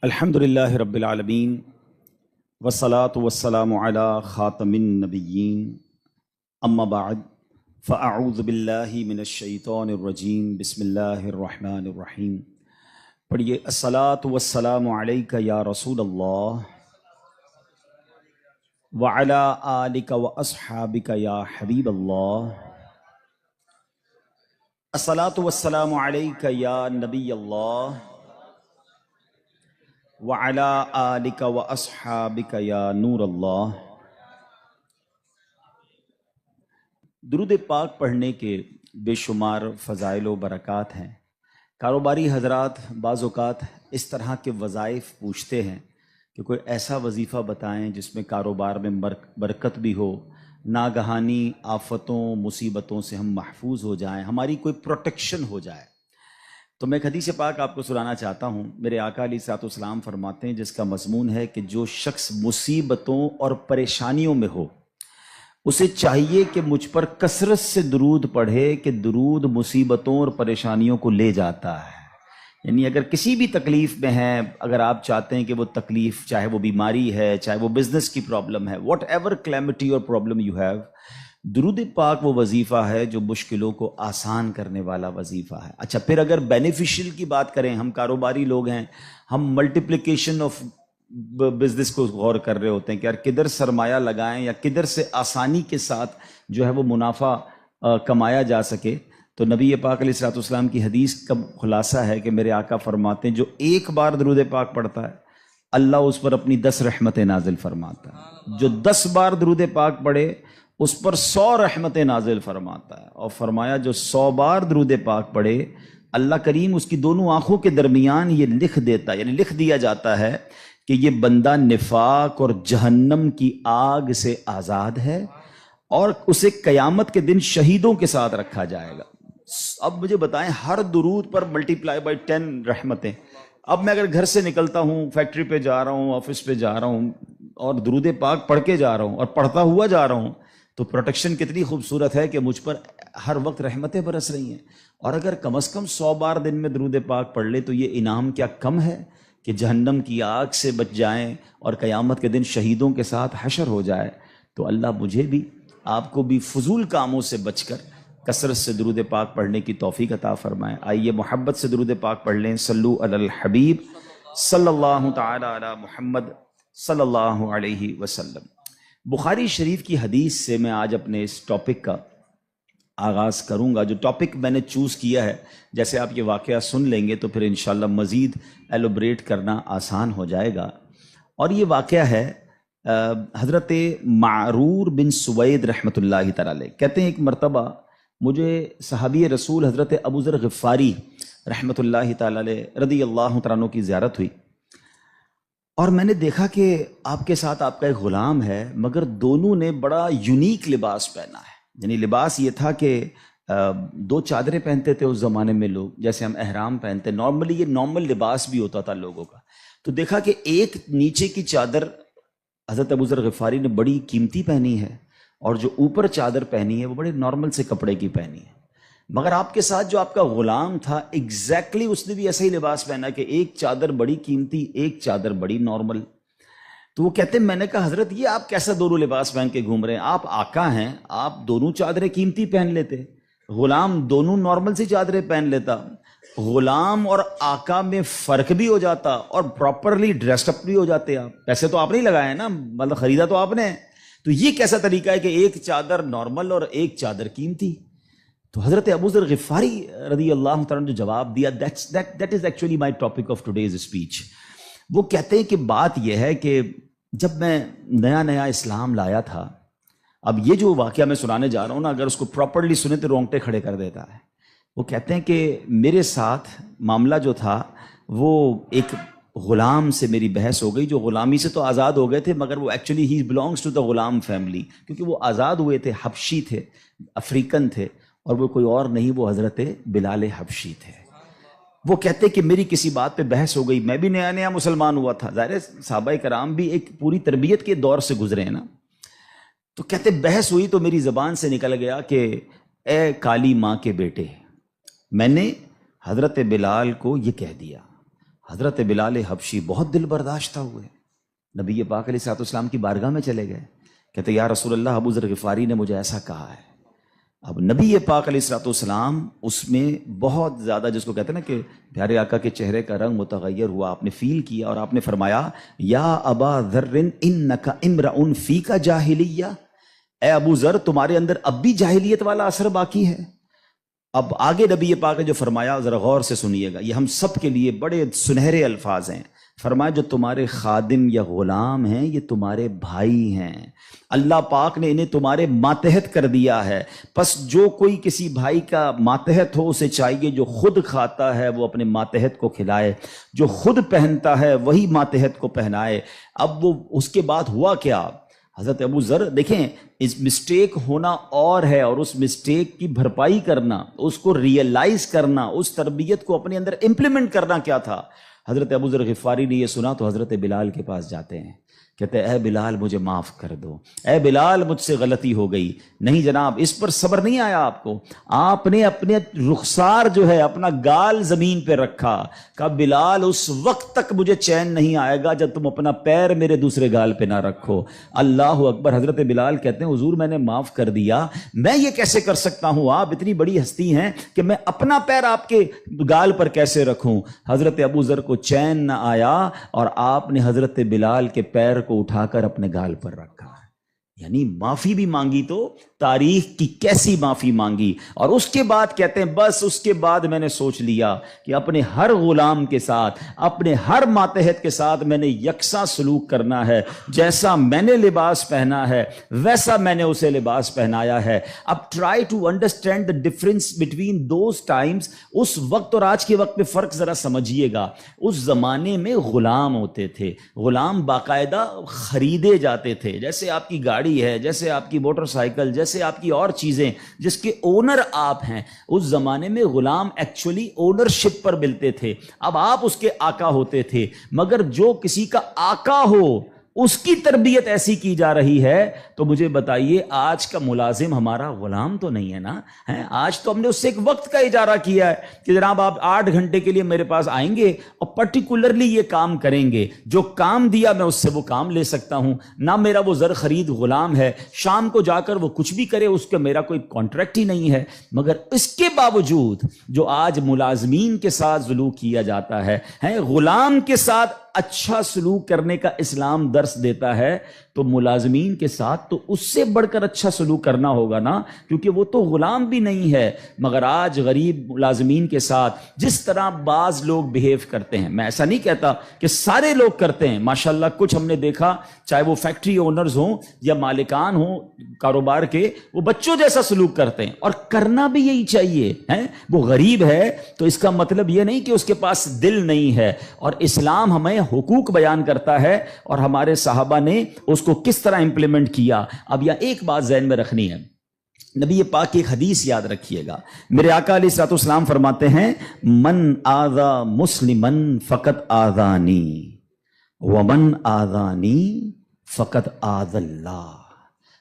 الحمدللہ رب العالمین والصلاة والسلام علی خاتم النبیین اما بعد فاعوذ باللہ من الشیطان الرجیم بسم اللہ الرحمن الرحیم۔ پڑھیے الصلاة والسلام علیک یا رسول اللہ وعلی آلک واصحابک یا حبیب اللہ۔ الصلاة والسلام علیک یا نبی اللہ وعلی آلک واصحابک یا نور اللہ۔ درود پاک پڑھنے کے بے شمار فضائل و برکات ہیں۔ کاروباری حضرات بعض اوقات اس طرح کے وظائف پوچھتے ہیں کہ کوئی ایسا وظیفہ بتائیں جس میں کاروبار میں برکت بھی ہو، ناگہانی آفتوں مصیبتوں سے ہم محفوظ ہو جائیں، ہماری کوئی پروٹیکشن ہو جائے۔ تو میں ایک حدیث پاک آپ کو سنانا چاہتا ہوں۔ میرے آقا علیہ الصلوۃ والسلام فرماتے ہیں، جس کا مضمون ہے کہ جو شخص مصیبتوں اور پریشانیوں میں ہو اسے چاہیے کہ مجھ پر کثرت سے درود پڑھے کہ درود مصیبتوں اور پریشانیوں کو لے جاتا ہے۔ یعنی اگر کسی بھی تکلیف میں ہیں، اگر آپ چاہتے ہیں کہ وہ تکلیف، چاہے وہ بیماری ہے، چاہے وہ بزنس کی پرابلم ہے، واٹ ایور کلیمٹی اور پرابلم یو ہیو، درود پاک وہ وظیفہ ہے جو مشکلوں کو آسان کرنے والا وظیفہ ہے۔ اچھا، پھر اگر بینیفیشل کی بات کریں، ہم کاروباری لوگ ہیں، ہم ملٹیپلیکیشن آف بزنس کو غور کر رہے ہوتے ہیں کہ یار کدھر سرمایہ لگائیں یا کدھر سے آسانی کے ساتھ جو ہے وہ منافع کمایا جا سکے، تو نبی پاک علیہ الصلوۃ والسلام کی حدیث کا خلاصہ ہے کہ میرے آقا فرماتے ہیں جو ایک بار درود پاک پڑھتا ہے اللہ اس پر اپنی 10 رحمتیں نازل فرماتا ہے، جو 10 بار درود پاک پڑھے اس پر 100 رحمتیں نازل فرماتا ہے، اور فرمایا جو 100 بار درود پاک پڑھے اللہ کریم اس کی دونوں آنکھوں کے درمیان یہ لکھ دیتا ہے، یعنی لکھ دیا جاتا ہے کہ یہ بندہ نفاق اور جہنم کی آگ سے آزاد ہے، اور اسے قیامت کے دن شہیدوں کے ساتھ رکھا جائے گا۔ اب مجھے بتائیں، ہر درود پر ملٹیپلائی بائی 10 رحمتیں۔ اب میں اگر گھر سے نکلتا ہوں، فیکٹری پہ جا رہا ہوں، آفس پہ جا رہا ہوں، اور درود پاک پڑھ کے جا رہا ہوں اور پڑھتا ہوا جا رہا ہوں، تو پروٹیکشن کتنی خوبصورت ہے کہ مجھ پر ہر وقت رحمتیں برس رہی ہیں۔ اور اگر کم از کم 100 بار دن میں درود پاک پڑھ لے تو یہ انعام کیا کم ہے کہ جہنم کی آگ سے بچ جائیں اور قیامت کے دن شہیدوں کے ساتھ حشر ہو جائے۔ تو اللہ مجھے بھی آپ کو بھی فضول کاموں سے بچ کر کثرت سے درود پاک پڑھنے کی توفیق عطا فرمائے۔ آئیے محبت سے درود پاک پڑھ لیں۔ صلو علی الحبیب صلی اللہ تعالی علی محمد صلی اللہ علیہ وسلم۔ بخاری شریف کی حدیث سے میں آج اپنے اس ٹاپک کا آغاز کروں گا۔ جو ٹاپک میں نے چوز کیا ہے، جیسے آپ یہ واقعہ سن لیں گے تو پھر انشاءاللہ مزید ایلوبریٹ کرنا آسان ہو جائے گا۔ اور یہ واقعہ ہے حضرت معرور بن سوید رحمۃ اللہ تعالی علیہ۔ کہتے ہیں ایک مرتبہ مجھے صحابی رسول حضرت ابو ذر غفاری رحمۃ اللہ تعالی علیہ رضی اللہ تعالیٰ عنہ کی زیارت ہوئی، اور میں نے دیکھا کہ آپ کے ساتھ آپ کا ایک غلام ہے، مگر دونوں نے بڑا یونیک لباس پہنا ہے۔ یعنی لباس یہ تھا کہ 2 چادریں پہنتے تھے اس زمانے میں لوگ، جیسے ہم احرام پہنتے، نارملی یہ نارمل لباس بھی ہوتا تھا لوگوں کا۔ تو دیکھا کہ ایک نیچے کی چادر حضرت ابو ذر غفاری نے بڑی قیمتی پہنی ہے، اور جو اوپر چادر پہنی ہے وہ بڑے نارمل سے کپڑے کی پہنی ہے۔ مگر آپ کے ساتھ جو آپ کا غلام تھا، ایگزیکٹلی اس نے بھی ایسا ہی لباس پہنا کہ ایک چادر بڑی قیمتی، ایک چادر بڑی نارمل۔ تو وہ کہتے ہیں، میں نے کہا حضرت یہ آپ کیسا دونوں لباس پہن کے گھوم رہے ہیں؟ آپ آقا ہیں، آپ دونوں چادریں قیمتی پہن لیتے، غلام دونوں نارمل سی چادریں پہن لیتا۔ غلام اور آقا میں فرق بھی ہو جاتا اور پراپرلی ڈریسڈ اپ بھی ہو جاتے آپ۔ پیسے تو آپ نہیں لگائے نا، مطلب خریدا تو آپ نے۔ تو یہ کیسا طریقہ ہے کہ ایک چادر نارمل اور ایک چادر قیمتی؟ تو حضرت ابو ذر غفاری رضی اللہ تعالیٰ نے جو جواب دیا، that is actually my topic of today's speech۔ وہ کہتے ہیں کہ بات یہ ہے کہ جب میں نیا نیا اسلام لایا تھا، اب یہ جو واقعہ میں سنانے جا رہا ہوں نا، اگر اس کو پراپرلی سنے تو رونگٹے کھڑے کر دیتا ہے۔ وہ کہتے ہیں کہ میرے ساتھ معاملہ جو تھا وہ ایک غلام سے میری بحث ہو گئی، جو غلامی سے تو آزاد ہو گئے تھے، مگر وہ ایکچولی ہی belongs to the Ghulam family, کیونکہ وہ آزاد ہوئے تھے، حبشی تھے، افریقن تھے، اور وہ کوئی اور نہیں، وہ حضرت بلال حبشی تھے۔ وہ کہتے کہ میری کسی بات پہ بحث ہو گئی، میں بھی نیا نیا مسلمان ہوا تھا، ظاہر ہے صحابہ کرام بھی ایک پوری تربیت کے دور سے گزرے ہیں نا۔ تو کہتے بحث ہوئی تو میری زبان سے نکل گیا کہ اے کالی ماں کے بیٹے، میں نے حضرت بلال کو یہ کہہ دیا، حضرت بلال حبشی بہت دل برداشتہ ہوئے، نبی پاک علیہ السلام کی بارگاہ میں چلے گئے، کہتے یا رسول اللہ ابو ذر غفاری نے مجھے ایسا کہا ہے۔ اب نبی پاک علیہ السلام اس میں بہت زیادہ، جس کو کہتے ہیں نا کہ پیارے آقا کے چہرے کا رنگ متغیر ہوا، آپ نے فیل کیا اور آپ نے فرمایا یا ابا ذر انک امرؤ فیک جاہلیہ، اے ابو ذر تمہارے اندر اب بھی جاہلیت والا اثر باقی ہے۔ اب آگے نبی پاک نے جو فرمایا ذرا غور سے سنیے گا، یہ ہم سب کے لیے بڑے سنہرے الفاظ ہیں۔ فرمایا جو تمہارے خادم یا غلام ہیں یہ تمہارے بھائی ہیں، اللہ پاک نے انہیں تمہارے ماتحت کر دیا ہے، پس جو کوئی کسی بھائی کا ماتحت ہو اسے چاہیے جو خود کھاتا ہے وہ اپنے ماتحت کو کھلائے، جو خود پہنتا ہے وہی ماتحت کو پہنائے۔ اب وہ اس کے بعد ہوا کیا؟ حضرت ابو ذر دیکھیں، اس مسٹیک ہونا اور ہے، اور اس مسٹیک کی بھرپائی کرنا، اس کو ریئلائز کرنا، اس تربیت کو اپنے اندر امپلیمنٹ کرنا کیا تھا۔ حضرت ابو ذر غفاری نے یہ سنا تو حضرت بلال کے پاس جاتے ہیں، کہتے ہیں اے بلال مجھے معاف کر دو، اے بلال مجھ سے غلطی ہو گئی۔ نہیں جناب، اس پر صبر نہیں آیا آپ کو، آپ نے اپنے رخسار جو ہے اپنا گال زمین پہ رکھا، کہا بلال اس وقت تک مجھے چین نہیں آئے گا جب تم اپنا پیر میرے دوسرے گال پہ نہ رکھو۔ اللہ اکبر۔ حضرت بلال کہتے ہیں حضور میں نے معاف کر دیا، میں یہ کیسے کر سکتا ہوں، آپ اتنی بڑی ہستی ہیں کہ میں اپنا پیر آپ کے گال پر کیسے رکھوں۔ حضرت ابو ذر کو چین نہ آیا اور آپ نے حضرت بلال کے پیر کو اٹھا کر اپنے گال پر رکھا، یعنی معافی بھی مانگی تو تاریخ کی کیسی معافی مانگی۔ اور اس کے بعد کہتے ہیں بس اس کے بعد میں نے سوچ لیا کہ اپنے ہر غلام کے ساتھ، اپنے ہر ماتحت کے ساتھ میں نے یکساں سلوک کرنا ہے، جیسا میں نے لباس پہنا ہے ویسا میں نے اسے لباس پہنایا ہے۔ اب try to understand the difference between those times, اس وقت اور آج کے وقت میں فرق ذرا سمجھیے گا۔ اس زمانے میں غلام ہوتے تھے، غلام باقاعدہ خریدے جاتے تھے، جیسے آپ کی گاڑی ہے، جیسے آپ کی موٹر سائیکل، جیسے آپ کی اور چیزیں جس کے اونر آپ ہیں۔ اس زمانے میں غلام ایکچولی اونرشپ پر ملتے تھے، اب آپ اس کے آقا ہوتے تھے، مگر جو کسی کا آقا ہو اس کی تربیت ایسی کی جا رہی ہے تو مجھے بتائیے آج کا ملازم ہمارا غلام تو نہیں ہے نا؟ آج تو ہم نے اس سے ایک وقت کا اجارہ کیا ہے کہ جناب آپ 8 گھنٹے کے لیے میرے پاس آئیں گے اور پرٹیکولرلی یہ کام کریں گے، جو کام دیا میں اس سے وہ کام لے سکتا ہوں، نہ میرا وہ زر خرید غلام ہے، شام کو جا کر وہ کچھ بھی کرے اس کا میرا کوئی کانٹریکٹ ہی نہیں ہے۔ مگر اس کے باوجود جو آج ملازمین کے ساتھ سلوک کیا جاتا ہے، غلام کے ساتھ اچھا سلوک کرنے کا اسلام درس دیتا ہے، تو ملازمین کے ساتھ تو اس سے بڑھ کر اچھا سلوک کرنا ہوگا نا، کیونکہ وہ تو غلام بھی نہیں ہے۔ مگر آج غریب ملازمین کے ساتھ جس طرح بعض لوگ بیہیو کرتے ہیں، میں ایسا نہیں کہتا کہ سارے لوگ کرتے ہیں، ماشاءاللہ کچھ ہم نے دیکھا، چاہے وہ فیکٹری اونرز ہوں یا مالکان ہوں کاروبار کے، وہ بچوں جیسا سلوک کرتے ہیں، اور کرنا بھی یہی چاہیے۔ وہ غریب ہے تو اس کا مطلب یہ نہیں کہ اس کے پاس دل نہیں ہے، اور اسلام ہمیں حقوق بیان کرتا ہے اور ہمارے صحابہ نے اس کو کس طرح امپلیمنٹ کیا۔ اب یہ ایک بات ذہن میں رکھنی ہے، نبی پاک کی ایک حدیث یاد رکھیے گا، میرے آقا علیہ الصلوۃ والسلام فرماتے ہیں من آذا مسلما فقط آذانی ومن آذانی فقط آذ اللہ،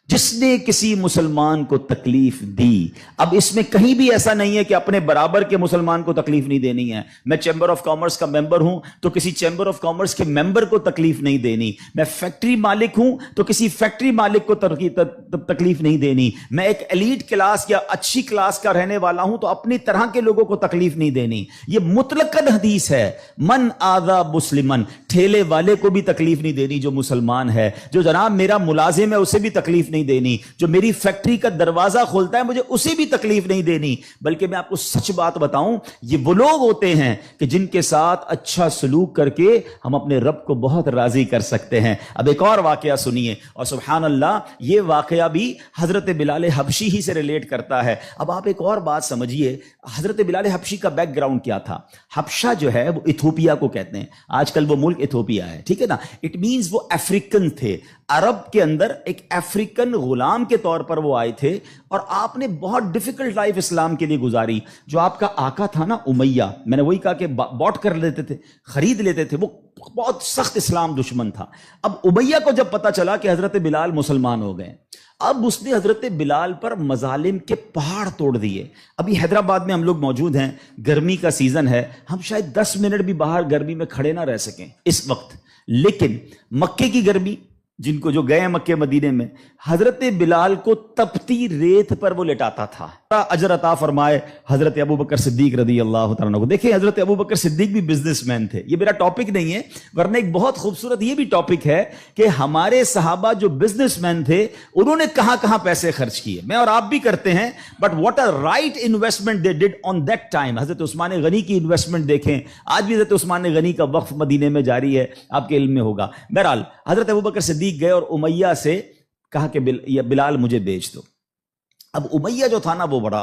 جس نے کسی مسلمان کو تکلیف دی۔ اب اس میں کہیں بھی ایسا نہیں ہے کہ اپنے برابر کے مسلمان کو تکلیف نہیں دینی ہے۔ میں چیمبر آف کامرس کا ممبر ہوں تو کسی چیمبر آف کامرس کے ممبر کو تکلیف نہیں دینی، میں فیکٹری مالک ہوں تو کسی فیکٹری مالک کو تکلیف نہیں دینی، میں ایک ایلیٹ کلاس یا اچھی کلاس کا رہنے والا ہوں تو اپنی طرح کے لوگوں کو تکلیف نہیں دینی۔ یہ مطلقاً حدیث ہے، من آذا مسلمن، ٹھیلے والے کو بھی تکلیف نہیں دینی جو مسلمان ہے، جو جناب میرا ملازم ہے اسے بھی تکلیف نہیں دینی، جو میری فیکٹری کا دروازہ کھولتا ہے مجھے اسے بھی تکلیف نہیں دینی۔ بلکہ میں آپ کو سچ بات بتاؤں، یہ وہ لوگ ہوتے ہیں کہ جن کے ساتھ اچھا سلوک کر کے ہم اپنے رب کو بہت راضی کر سکتے ہیں۔ اب ایک اور واقعہ سنیے، اور سبحان اللہ یہ واقعہ بھی حضرت بلال حبشی ہی سے ریلیٹ کرتا ہے۔ اب آپ ایک اور بات سمجھیے، حضرت بلال حبشی کا بیک گراؤنڈ کیا تھا؟ حبشہ جو ہے وہ ایتھوپیا کو کہتے ہیں، آج کل وہ ملک ایتھوپیا ہے، ٹھیک ہے نا؟ اٹ مینز وہ افریقن تھے، عرب کے اندر ایک افریقن غلام کے طور پر وہ آئے تھے، اور آپ نے بہت ڈیفیکلٹ لائف اسلام کے لیے گزاری۔ جو آپ کا آقا تھا نا امیہ، میں نے وہی کہا کہ باٹ کر لیتے تھے، خرید لیتے تھے، وہ بہت سخت اسلام دشمن تھا۔ اب امیہ کو جب پتا چلا کہ حضرت بلال مسلمان ہو گئے، اب اس نے حضرت بلال پر مظالم کے پہاڑ توڑ دیے. ابھی حیدرآباد میں ہم لوگ موجود ہیں, گرمی کا سیزن ہے, ہم شاید 10 منٹ بھی باہر گرمی میں کھڑے نہ رہ سکیں اس وقت, لیکن مکے کی گرمی, جن کو جو گئے مکے مدینے میں, حضرت بلال کو تپتی ریت پر وہ لٹاتا تھا. اجر عطا فرمائے حضرت ابو بکر صدیق رضی اللہ تعالیٰ عنہ کو. دیکھیں حضرت ابو بکر صدیق بھی بزنس مین تھے, یہ میرا ٹاپک نہیں ہے, ورنہ ایک بہت خوبصورت یہ بھی ٹاپک ہے کہ ہمارے صحابہ جو بزنس مین تھے انہوں نے کہاں کہاں پیسے خرچ کیے. میں اور آپ بھی کرتے ہیں, but what a right investment they did on that time. حضرت عثمان غنی کی انویسٹمنٹ دیکھیں, آج بھی حضرت عثمان غنی کا وقف مدینے میں جاری ہے, آپ کے علم میں ہوگا. بہرحال حضرت ابو بکر صدیق گئے اور امیہ سے کہا کہ بلال مجھے بیچ دو. اب امیہ جو تھا نا وہ بڑا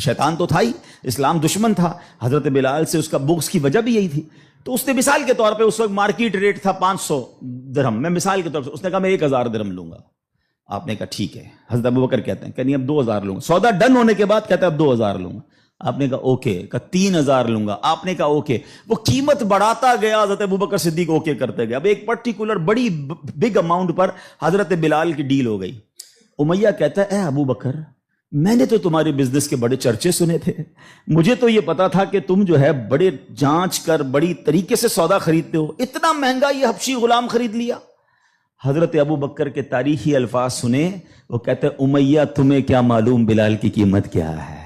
شیطان تو تھا ہی, اسلام دشمن تھا. حضرت بلال سے اس کا بغض کی وجہ بھی یہی تھی. تو اس نے مثال کے طور پہ, اس وقت مارکیٹ ریٹ تھا 500 درہم, میں مثال کے طور پر, اس نے کہا میں 1000 درہم لوں گا. آپ نے کہا ٹھیک ہے. حضرت ابو بکر کہتے ہیں کہ نہیں اب 2000 لوں گا. سودا ڈن ہونے کے بعد کہتا ہے اب 2000 لوں گا. آپ نے کہا اوکے. کہا 3000 لوں گا. آپ نے کہا اوکے. وہ قیمت بڑھاتا گیا, حضرت ابو بکر صدیق اوکے کرتے گئے. اب ایک پرٹیکولر بڑی بگ اماؤنٹ پر حضرت بلال کی ڈیل ہو گئی. امیہ کہتا ہے اے ابو بکر, میں نے تو تمہارے بزنس کے بڑے چرچے سنے تھے, مجھے تو یہ پتا تھا کہ تم جو ہے بڑے جانچ کر بڑی طریقے سے سودا خریدتے ہو, اتنا مہنگا یہ حبشی غلام خرید لیا. حضرت ابو بکر کے تاریخی الفاظ سنے, وہ کہتے ہیں امیہ تمہیں کیا معلوم بلال کی قیمت کیا ہے,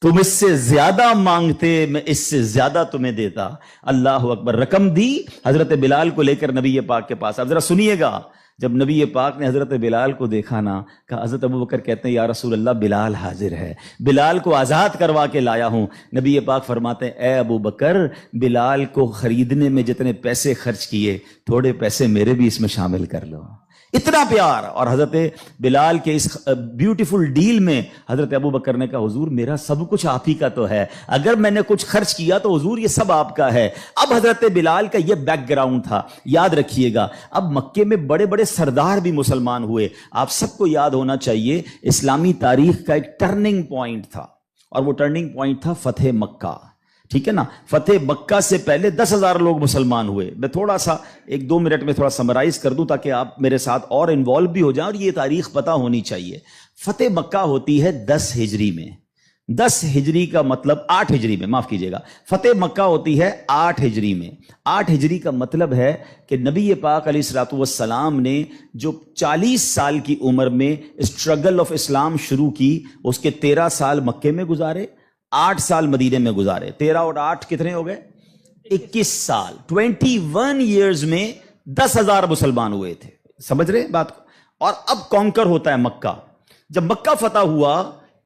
تم اس سے زیادہ مانگتے میں اس سے زیادہ تمہیں دیتا. اللہ اکبر. رقم دی, حضرت بلال کو لے کر نبی پاک کے پاس. اب ذرا سنیے گا, جب نبی پاک نے حضرت بلال کو دیکھا نا, کہا حضرت ابو بکر کہتے ہیں یا رسول اللہ بلال حاضر ہے, بلال کو آزاد کروا کے لایا ہوں. نبی پاک فرماتے ہیں اے ابو بکر, بلال کو خریدنے میں جتنے پیسے خرچ کیے تھوڑے پیسے میرے بھی اس میں شامل کر لو. اتنا پیار. اور حضرت بلال کے اس بیوٹیفل ڈیل میں حضرت ابو بکر نے کہا حضور میرا سب کچھ آپ ہی کا تو ہے, اگر میں نے کچھ خرچ کیا تو حضور یہ سب آپ کا ہے. اب حضرت بلال کا یہ بیک گراؤنڈ تھا, یاد رکھیے گا. اب مکے میں بڑے بڑے سردار بھی مسلمان ہوئے. آپ سب کو یاد ہونا چاہیے اسلامی تاریخ کا ایک ٹرننگ پوائنٹ تھا, اور وہ ٹرننگ پوائنٹ تھا فتح مکہ. ٹھیک ہے نا, فتح مکہ سے پہلے 10,000 لوگ مسلمان ہوئے. میں تھوڑا سا 1-2 منٹ میں تھوڑا سمرائز کر دوں تاکہ آپ میرے ساتھ اور انوالو بھی ہو جائیں, اور یہ تاریخ پتہ ہونی چاہیے. فتح مکہ ہوتی ہے 10 ہجری میں. 10 ہجری کا مطلب 8 ہجری میں, معاف کیجیے گا, فتح مکہ ہوتی ہے 8 ہجری میں. 8 ہجری کا مطلب ہے کہ نبی پاک علیہ الصلوۃ والسلام نے جو 40 سال کی عمر میں اسٹرگل آف اسلام شروع کی, اس کے 13 سال مکے میں گزارے, 8 سال مدینے میں گزارے. 13 اور 8 کتنے ہو گئے؟ 21 سال. 21 ایئرز میں 10,000 مسلمان ہوئے تھے. سمجھ رہے بات کو؟ اور اب کانکر ہوتا ہے مکہ. جب مکہ فتح ہوا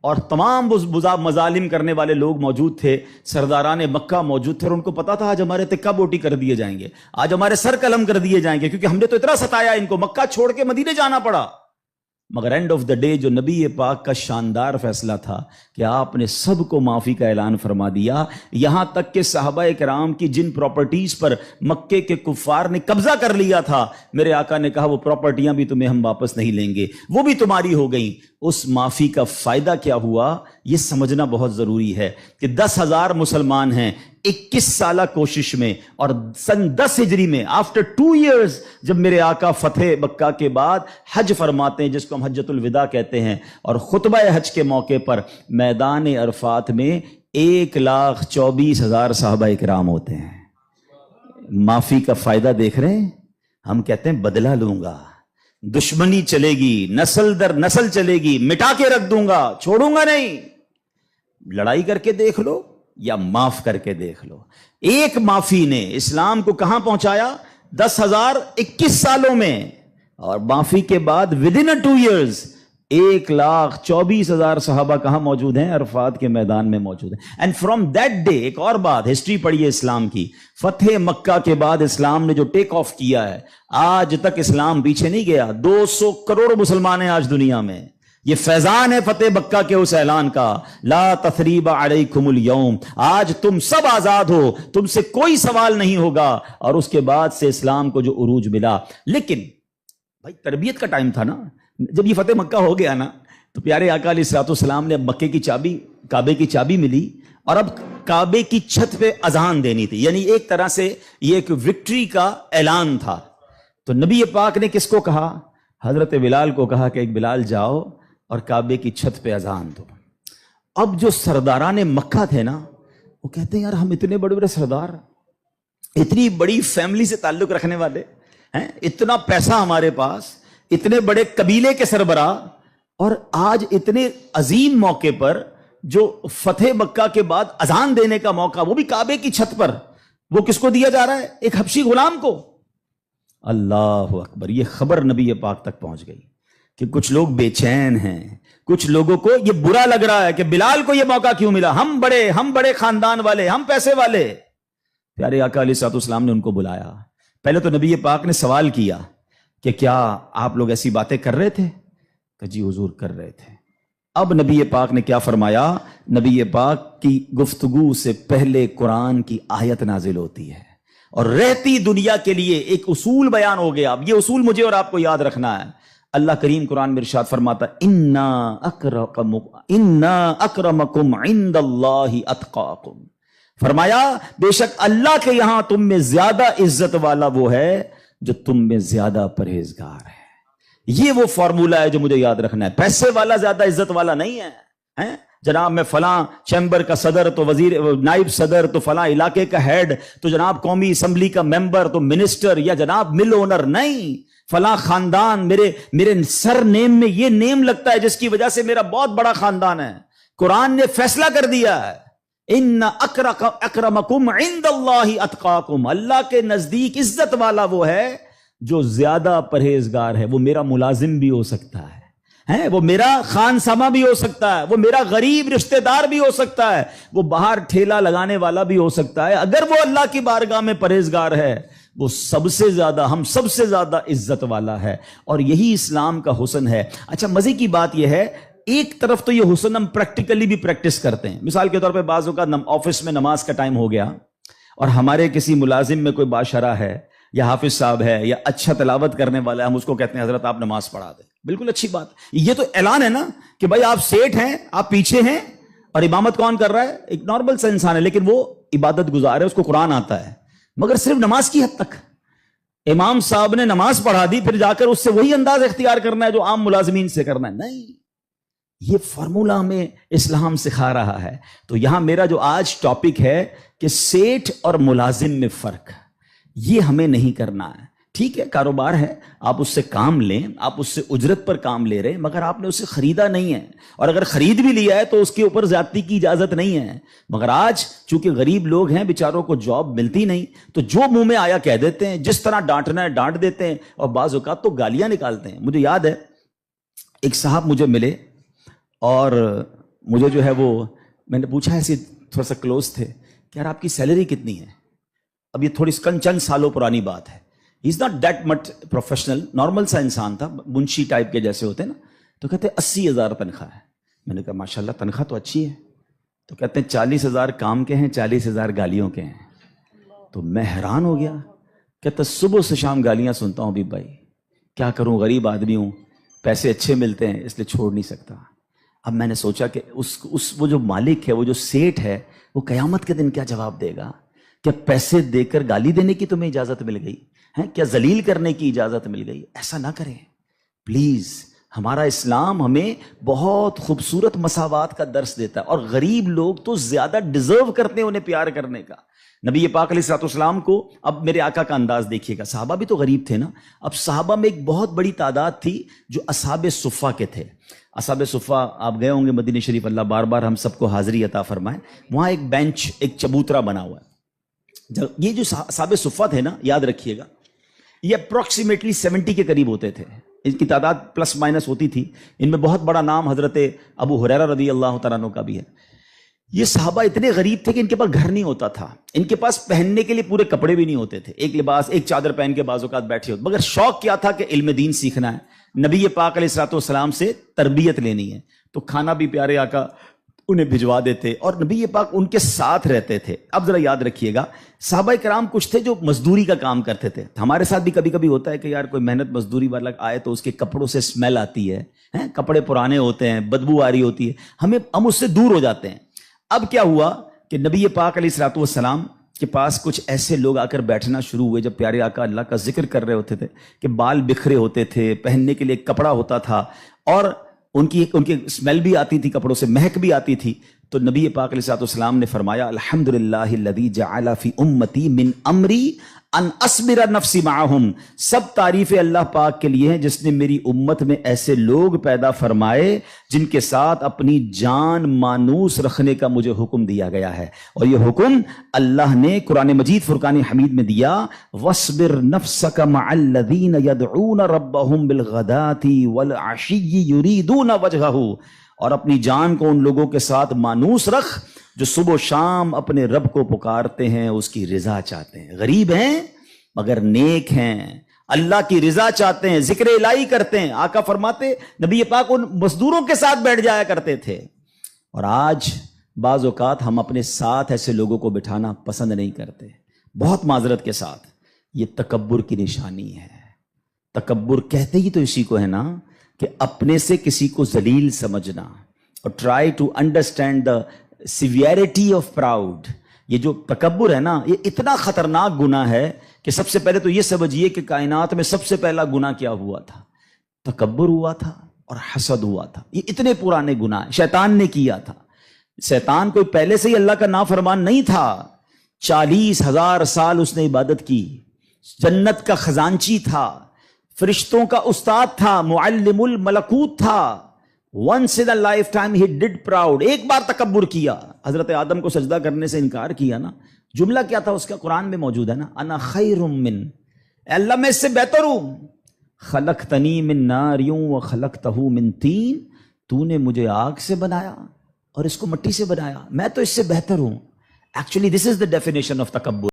اور تمام مظالم کرنے والے لوگ موجود تھے, سرداران مکہ موجود تھے, اور ان کو پتا تھا آج ہمارے تکہ بوٹی کر دیے جائیں گے, آج ہمارے سر قلم کر دیے جائیں گے, کیونکہ ہم نے تو اتنا ستایا ان کو, مکہ چھوڑ کے مدینے جانا پڑا. مگر اینڈ آف دا ڈے جو نبی پاک کا شاندار فیصلہ تھا کہ آپ نے سب کو معافی کا اعلان فرما دیا. یہاں تک کہ صحابہ کرام کی جن پراپرٹیز پر مکے کے کفار نے قبضہ کر لیا تھا, میرے آقا نے کہا وہ پراپرٹیاں بھی تمہیں ہم واپس نہیں لیں گے, وہ بھی تمہاری ہو گئیں. اس معافی کا فائدہ کیا ہوا یہ سمجھنا بہت ضروری ہے کہ 10,000 مسلمان ہیں 21 سالہ کوشش میں, اور سن 10 ہجری میں آفٹر 2 ایئرز جب میرے آقا فتح مکہ کے بعد حج فرماتے ہیں, جس کو ہم حجۃ الوداع کہتے ہیں, اور خطبہ حج کے موقع پر میدان عرفات میں 1,24,000 صحابہ کرام ہوتے ہیں. معافی کا فائدہ دیکھ رہے ہیں؟ ہم کہتے ہیں بدلہ لوں گا, دشمنی چلے گی, نسل در نسل چلے گی, مٹا کے رکھ دوں گا, چھوڑوں گا نہیں. لڑائی کر کے دیکھ لو یا معاف کر کے دیکھ لو. ایک معافی نے اسلام کو کہاں پہنچایا؟ 10,021 سالوں میں, اور معافی کے بعد ودن 2 ایئرز 1,24,000 صحابہ کہاں موجود ہیں؟ عرفات کے میدان میں موجود ہیں. اینڈ فرام دیٹ ڈے, ایک اور بات, ہسٹری پڑھیے اسلام کی, فتح مکہ کے بعد اسلام نے جو ٹیک آف کیا ہے, آج تک اسلام پیچھے نہیں گیا. 200 کروڑ مسلمان ہیں آج دنیا میں. یہ فیضان ہے فتح مکہ کے اس اعلان کا, لا تثریب علیکم اليوم, آج تم سب آزاد ہو, تم سے کوئی سوال نہیں ہوگا. اور اس کے بعد سے اسلام کو جو عروج ملا. لیکن بھائی تربیت کا ٹائم تھا نا, جب یہ فتح مکہ ہو گیا نا, تو پیارے آقا علیہ الصلوۃ والسلام نے اب مکے کی چابی, کعبے کی چابی ملی, اور اب کعبے کی چھت پہ اذان دینی تھی. یعنی ایک طرح سے یہ ایک وکٹری کا اعلان تھا. تو نبی پاک نے کس کو کہا؟ حضرت بلال کو کہا کہ ایک بلال جاؤ اور کعبے کی چھت پہ اذان دو۔ اب جو سرداران مکہ تھے نا، وہ کہتے ہیں یار ہم اتنے بڑے بڑے سردار، اتنی بڑی فیملی سے تعلق رکھنے والے ہیں، اتنا پیسہ ہمارے پاس، اتنے بڑے قبیلے کے سربراہ، اور آج اتنے عظیم موقع پر جو فتح مکہ کے بعد اذان دینے کا موقع، وہ بھی کعبے کی چھت پر، وہ کس کو دیا جا رہا ہے؟ ایک حبشی غلام کو۔ اللہ اکبر! یہ خبر نبی پاک تک پہنچ گئی کہ کچھ لوگ بے چین ہیں، کچھ لوگوں کو یہ برا لگ رہا ہے کہ بلال کو یہ موقع کیوں ملا، ہم بڑے خاندان والے، ہم پیسے والے۔ پیارے آقا علیہ الصلوۃ والسلام نے ان کو بلایا۔ پہلے تو نبی پاک نے سوال کیا کہ کیا آپ لوگ ایسی باتیں کر رہے تھے؟ کہ جی حضور کر رہے تھے۔ اب نبی پاک نے کیا فرمایا؟ نبی پاک کی گفتگو سے پہلے قرآن کی آیت نازل ہوتی ہے اور رہتی دنیا کے لیے ایک اصول بیان ہو گیا۔ اب یہ اصول مجھے اور آپ کو یاد رکھنا ہے۔ اللہ کریم قرآن میں ارشاد فرماتا انا اکرمکم عند اللہ اتقاکم، فرمایا بے شک اللہ کے یہاں تم میں زیادہ عزت والا وہ ہے جو تم میں زیادہ پرہیزگار ہے۔ یہ وہ فارمولہ ہے جو مجھے یاد رکھنا ہے۔ پیسے والا زیادہ عزت والا نہیں ہے، جناب میں فلاں چیمبر کا صدر تو وزیر نائب صدر تو فلاں علاقے کا ہیڈ تو جناب قومی اسمبلی کا ممبر تو منسٹر یا جناب مل اونر، نہیں، فلاں خاندان میرے سر نیم میں یہ نیم لگتا ہے جس کی وجہ سے میرا بہت بڑا خاندان ہے۔ قرآن نے فیصلہ کر دیا ہے ان اکرمکم عند اللہ اتقاکم، اللہ کے نزدیک عزت والا وہ ہے جو زیادہ پرہیزگار ہے۔ وہ میرا ملازم بھی ہو سکتا ہے، وہ میرا خان سما بھی ہو سکتا ہے، وہ میرا غریب رشتہ دار بھی ہو سکتا ہے، وہ باہر ٹھیلا لگانے والا بھی ہو سکتا ہے، اگر وہ اللہ کی بارگاہ میں پرہیزگار ہے وہ سب سے زیادہ، ہم سب سے زیادہ عزت والا ہے۔ اور یہی اسلام کا حسن ہے۔ اچھا مزے کی بات یہ ہے، ایک طرف تو یہ حسن ہم پریکٹیکلی بھی پریکٹس کرتے ہیں۔ مثال کے طور پہ بعض اوقات آفس میں نماز کا ٹائم ہو گیا اور ہمارے کسی ملازم میں کوئی باشرہ ہے یا حافظ صاحب ہے یا اچھا تلاوت کرنے والا ہے، ہم اس کو کہتے ہیں حضرت آپ نماز پڑھا دیں۔ بالکل اچھی بات، یہ تو اعلان ہے نا کہ بھائی آپ سیٹ ہیں، آپ پیچھے ہیں، اور امامت کون کر رہا ہے؟ ایک نارمل سا انسان ہے، لیکن وہ عبادت گزار ہے، اس کو قرآن آتا ہے، مگر صرف نماز کی حد تک۔ امام صاحب نے نماز پڑھا دی، پھر جا کر اس سے وہی انداز اختیار کرنا ہے جو عام ملازمین سے کرنا ہے؟ نہیں، یہ فارمولہ ہمیں اسلام سکھا رہا ہے۔ تو یہاں میرا جو آج ٹاپک ہے کہ سیٹ اور ملازم میں فرق، یہ ہمیں نہیں کرنا ہے۔ ٹھیک ہے، کاروبار ہے، آپ اس سے کام لیں، آپ اس سے اجرت پر کام لے رہے ہیں، مگر آپ نے اسے خریدا نہیں ہے، اور اگر خرید بھی لیا ہے تو اس کے اوپر زیادتی کی اجازت نہیں ہے۔ مگر آج چونکہ غریب لوگ ہیں، بیچاروں کو جاب ملتی نہیں، تو جو منہ میں آیا کہہ دیتے ہیں، جس طرح ڈانٹنا ہے ڈانٹ دیتے ہیں، اور بعض اوقات تو گالیاں نکالتے ہیں۔ مجھے یاد ہے ایک صاحب مجھے ملے اور مجھے جو ہے وہ میں نے پوچھا، ایسے تھوڑا سا کلوز تھے کہ یار آپ کی سیلری کتنی ہے؟ اب یہ تھوڑی چند سالوں پرانی بات ہے۔ He is not that much professional, normal سا انسان تھا، منشی ٹائپ کے جیسے ہوتے ہیں نا۔ تو کہتے ہیں 80,000 تنخواہ ہے۔ میں نے کہا ماشاءاللہ تنخواہ تو اچھی ہے۔ تو کہتے ہیں 40,000 کام کے ہیں، 40,000 گالیوں کے ہیں۔ تو میں حیران ہو گیا، کہتا صبح سے شام گالیاں سنتا ہوں بھی بھائی، کیا کروں، غریب آدمی ہوں، پیسے اچھے ملتے ہیں اس لیے چھوڑ نہیں سکتا۔ اب میں نے سوچا کہ وہ جو مالک ہے، وہ جو سیٹ ہے، وہ قیامت کے دن کیا جواب دے گا؟ کیا پیسے دے کر گالی دینے کی تمہیں اجازت مل گئی ہے؟ کیا ذلیل کرنے کی اجازت مل گئی؟ ایسا نہ کریں پلیز۔ ہمارا اسلام ہمیں بہت خوبصورت مساوات کا درس دیتا ہے، اور غریب لوگ تو زیادہ ڈیزرو کرتے ہیں انہیں پیار کرنے کا۔ نبی پاک علیہ الصلوۃ والسلام کو، اب میرے آقا کا انداز دیکھیے گا، صحابہ بھی تو غریب تھے نا۔ اب صحابہ میں ایک بہت بڑی تعداد تھی جو اصحاب صفہ کے تھے۔ اصحاب صفہ آپ گئے ہوں گے مدینہ شریف، اللہ بار بار ہم سب کو حاضری عطا فرمائے۔ وہاں ایک بینچ، ایک چبوترا بنا ہوا ہے۔ یہ جو اصحاب صفہ تھے نا، یاد رکھیے گا، یہ اپروکسیمیٹلی 70 کے قریب ہوتے تھے، ان کی تعداد پلس مائنس ہوتی تھی۔ ان میں بہت بڑا نام حضرت ابو ہریرہ رضی اللہ تعالیٰ عنہ کا بھی ہے۔ یہ صحابہ اتنے غریب تھے کہ ان کے پاس گھر نہیں ہوتا تھا، ان کے پاس پہننے کے لیے پورے کپڑے بھی نہیں ہوتے تھے، ایک لباس، ایک چادر پہن کے بعض اوقات بیٹھے ہوتے، مگر شوق کیا تھا کہ علم دین سیکھنا ہے، نبی پاک علیہ الصلوۃ والسلام سے تربیت لینی ہے۔ تو کھانا بھی پیارے آقا انہیں بھجوا دیتے، اور نبی پاک ان کے ساتھ رہتے تھے۔ اب ذرا یاد رکھیے گا، صحابہ کرام کچھ تھے جو مزدوری کا کام کرتے تھے۔ ہمارے ساتھ بھی کبھی کبھی ہوتا ہے کہ یار کوئی محنت مزدوری والا آئے تو اس کے کپڑوں سے اسمیل آتی ہے، کپڑے پرانے ہوتے ہیں، بدبو آ رہی ہوتی ہے، ہم اس سے دور ہو جاتے ہیں۔ اب کیا ہوا کہ نبی پاک علیہ الصلوۃ والسلام کے پاس کچھ ایسے لوگ آ کر بیٹھنا شروع ہوئے جب پیارے آقا اللہ کا ذکر کر رہے ہوتے تھے کہ بال بکھرے ہوتے تھے، پہننے کے لیے کپڑا ہوتا تھا اور ان کی اسمیل بھی آتی تھی، کپڑوں سے مہک بھی آتی تھی. تو نبی پاک علیہ الصلوۃ والسلام نے فرمایا الحمدللہ الذی جعل فی امتی من امری ان اصبر نفسی معہم، سب تعریف اللہ پاک کے لیے ہیں جس نے میری امت میں ایسے لوگ پیدا فرمائے جن کے ساتھ اپنی جان مانوس رکھنے کا مجھے حکم دیا گیا ہے. اور یہ حکم اللہ نے قرآن مجید فرقان حمید میں دیا، وَاصْبِرْ نَفْسَكَ مَعَ الَّذِينَ يَدْعُونَ رَبَّهُمْ بِالْغَدَاةِ وَالْعَشِيِّ يُرِيدُونَ وَجْهَهُ، اور اپنی جان کو ان لوگوں کے ساتھ مانوس رکھ جو صبح و شام اپنے رب کو پکارتے ہیں، اس کی رضا چاہتے ہیں، غریب ہیں مگر نیک ہیں، اللہ کی رضا چاہتے ہیں، ذکر الہی کرتے ہیں. آقا فرماتے نبی پاک ان مزدوروں کے ساتھ بیٹھ جایا کرتے تھے. اور آج بعض اوقات ہم اپنے ساتھ ایسے لوگوں کو بٹھانا پسند نہیں کرتے، بہت معذرت کے ساتھ. یہ تکبر کی نشانی ہے. تکبر کہتے ہی تو اسی کو ہے نا کہ اپنے سے کسی کو ذلیل سمجھنا. اور try to understand the severity of proud. یہ جو تکبر ہے نا، یہ اتنا خطرناک گناہ ہے کہ سب سے پہلے تو یہ سمجھیے کہ کائنات میں سب سے پہلا گناہ کیا ہوا تھا؟ تکبر ہوا تھا اور حسد ہوا تھا. یہ اتنے پرانے گناہ شیطان نے کیا تھا. شیطان کوئی پہلے سے ہی اللہ کا نافرمان نہیں تھا. 40,000 سال اس نے عبادت کی، جنت کا خزانچی تھا، فرشتوں کا استاد تھا، معلم الملکوت تھا. once in a lifetime he did proud. ایک بار تکبر کیا، حضرت آدم کو سجدہ کرنے سے انکار کیا نا. جملہ کیا تھا اس کا؟ قرآن میں موجود ہے نا، انا خیر من، اے اللہ میں اس سے بہتر ہوں. خلقتنی من نار وخلقتہ من طین، تو نے مجھے آگ سے بنایا اور اس کو مٹی سے بنایا، میں تو اس سے بہتر ہوں. Actually this is the definition of تکبر.